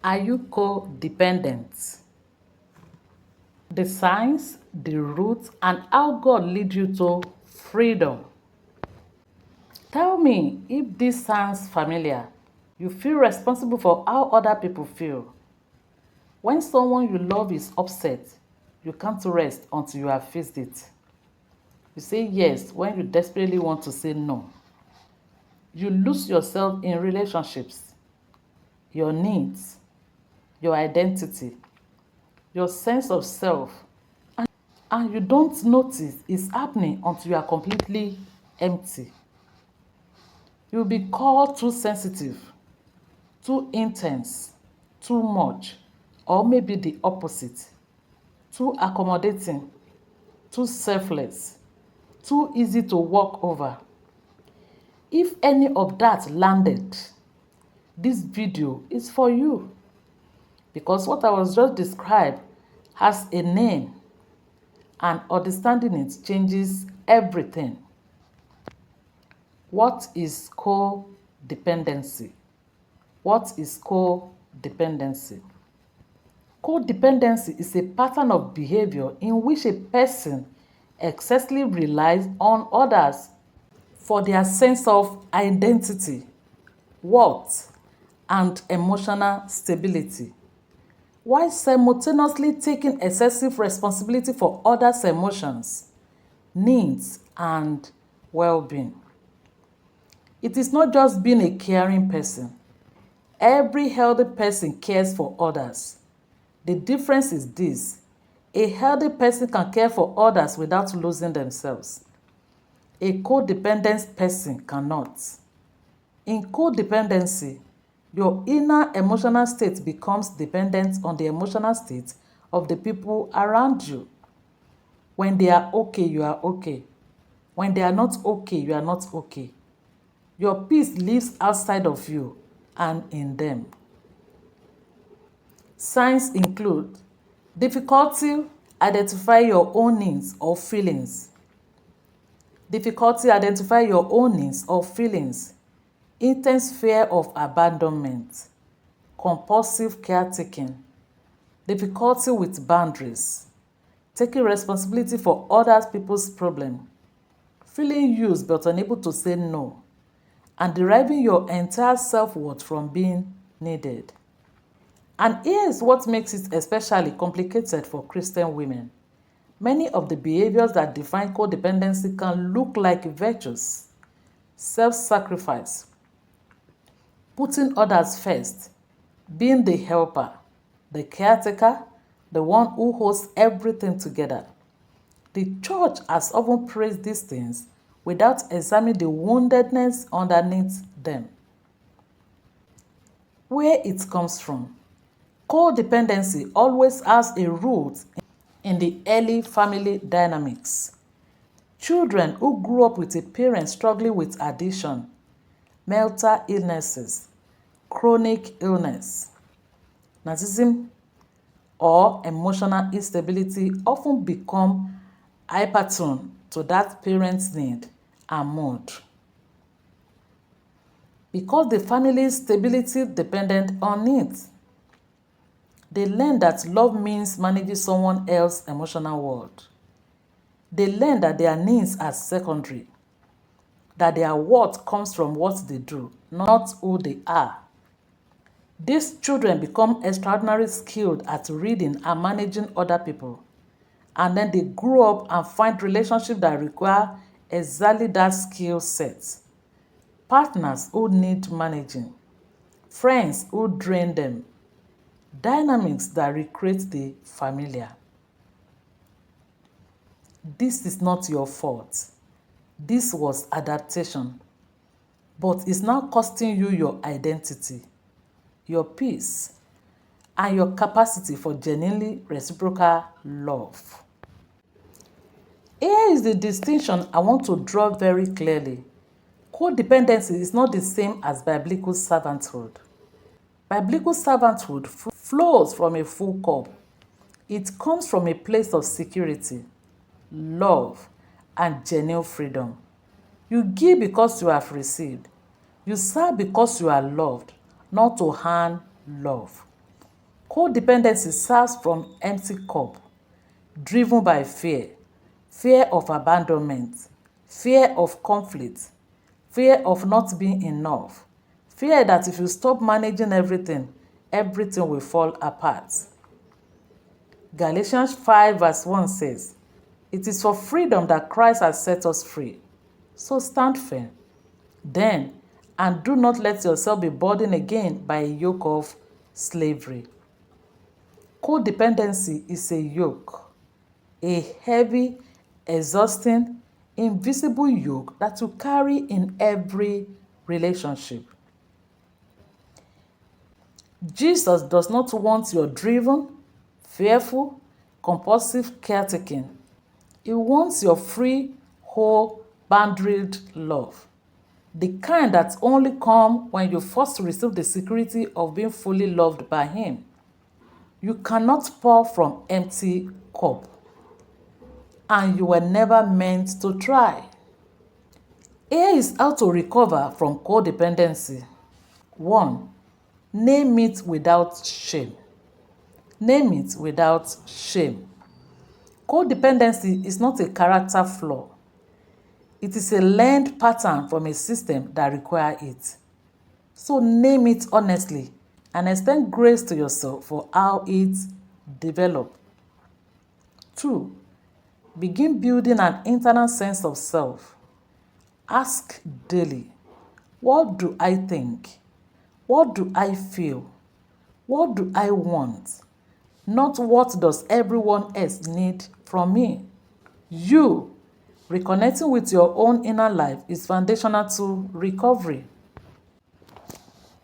Are you codependent? The signs, the roots, and how God leads you to freedom. Tell me if this sounds familiar. You feel responsible for how other people feel. When someone you love is upset, you can't rest until you have faced it. You say yes when you desperately want to say no. You lose yourself in relationships, your needs, your identity, your sense of self, and you don't notice it's happening until you are completely empty. You'll be called too sensitive, too intense, too much, or maybe the opposite, too accommodating, too selfless, too easy to walk over. If any of that landed, this video is for you, because what I was just described has a name, and understanding it changes everything. What is codependency? What is codependency? Codependency is a pattern of behavior in which a person excessively relies on others for their sense of identity, worth, and emotional stability, while simultaneously taking excessive responsibility for others' emotions, needs, and well-being. It is not just being a caring person. Every healthy person cares for others. The difference is this: a healthy person can care for others without losing themselves. A codependent person cannot. In codependency, your inner emotional state becomes dependent on the emotional state of the people around you. When they are okay, you are okay. When they are not okay, you are not okay. Your peace lives outside of you and in them. Signs include difficulty identifying your own needs or feelings. Difficulty identifying your own needs or feelings. Intense fear of abandonment. Compulsive caretaking. Difficulty with boundaries. Taking responsibility for other people's problems. Feeling used but unable to say no. And deriving your entire self-worth from being needed. And here is what makes it especially complicated for Christian women. Many of the behaviors that define codependency can look like virtues: self-sacrifice, putting others first, being the helper, the caretaker, the one who holds everything together. The church has often praised these things without examining the woundedness underneath them. Where it comes from. Codependency always has a root in the early family dynamics. Children who grew up with a parent struggling with addiction, mental illnesses, chronic illness, narcissism, or emotional instability often become hypertuned to that parent's need and mood. Because the family's stability depended on it. They learn that love means managing someone else's emotional world. They learn that their needs are secondary, that their worth comes from what they do, not who they are. These children become extraordinarily skilled at reading and managing other people. And then they grow up and find relationships that require exactly that skill set. Partners who need managing. Friends who drain them. Dynamics that recreate the familiar. This is not your fault. This was adaptation. But it's now costing you your identity, your peace, and your capacity for genuinely reciprocal love. Here is the distinction I want to draw very clearly. Codependency is not the same as biblical servanthood. Biblical servanthood flows from a full cup. It comes from a place of security, love, and genuine freedom. You give because you have received. You serve because you are loved, not to earn love. Codependency serves from empty cup, driven by fear of abandonment, fear of conflict, fear of not being enough, fear that if you stop managing everything, everything will fall apart. Galatians 5 verse 1 says, "It is for freedom that Christ has set us free. So stand firm, then, and do not let yourself be burdened again by a yoke of slavery." Codependency is a yoke, a heavy, exhausting, invisible yoke that you carry in every relationship. Jesus does not want your driven, fearful, compulsive caretaking. He wants your free, whole, boundaried love. The kind that only comes when you first receive the security of being fully loved by Him. You cannot pour from empty cup, and you were never meant to try. Here is how to recover from codependency. 1. Name it without shame. Name it without shame. Codependency is not a character flaw. It is a learned pattern from a system that requires it. So name it honestly and extend grace to yourself for how it developed. 2. Begin building an internal sense of self. Ask daily, what do I think? What do I feel? What do I want? Not what does everyone else need from me. You reconnecting with your own inner life is foundational to recovery.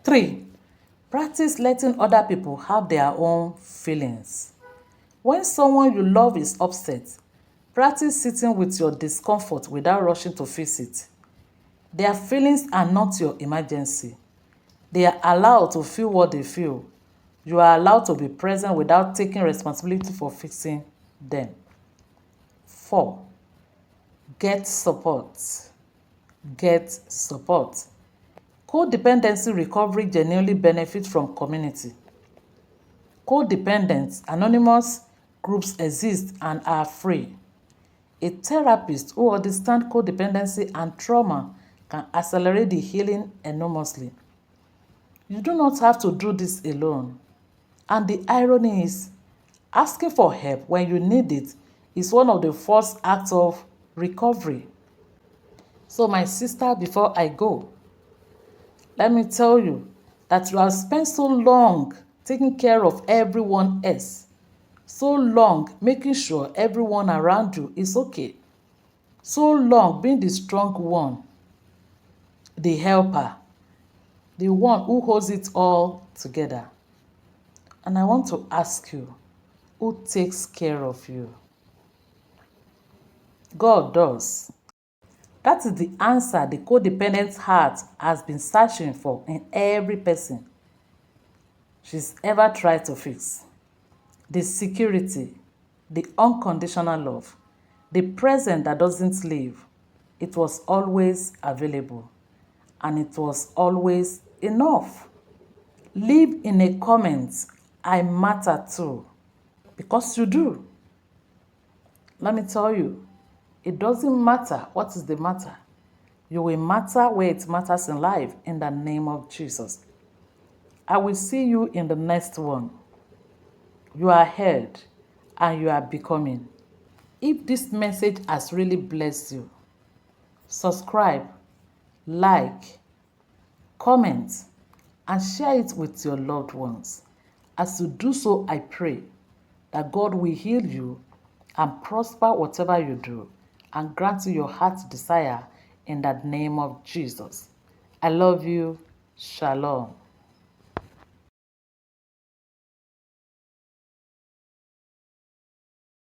3. Practice letting other people have their own feelings. When someone you love is upset, practice sitting with your discomfort without rushing to fix it. Their feelings are not your emergency. They are allowed to feel what they feel. You are allowed to be present without taking responsibility for fixing them. 4. Get support. Get support. Codependency recovery genuinely benefits from community. Codependent anonymous groups exist and are free. A therapist who understands codependency and trauma can accelerate the healing enormously. You do not have to do this alone. And the irony is, asking for help when you need it is one of the first acts of recovery. So my sister, before I go, let me tell you that you have spent so long taking care of everyone else, so long making sure everyone around you is okay, so long being the strong one, the helper, the one who holds it all together. And I want to ask you, who takes care of you? God does. That is the answer the codependent heart has been searching for in every person she's ever tried to fix. The security, the unconditional love, the present that doesn't leave. It was always available, and it was always enough. Leave in a comment, I matter too, because you do. Let me tell you, it doesn't matter what is the matter. You will matter where it matters in life in the name of Jesus. I will see you in the next one. You are heard and you are becoming. If this message has really blessed you, subscribe, like, comment, and share it with your loved ones. As you do so, I pray that God will heal you and prosper whatever you do and grant you your heart's desire in the name of Jesus. I love you. Shalom.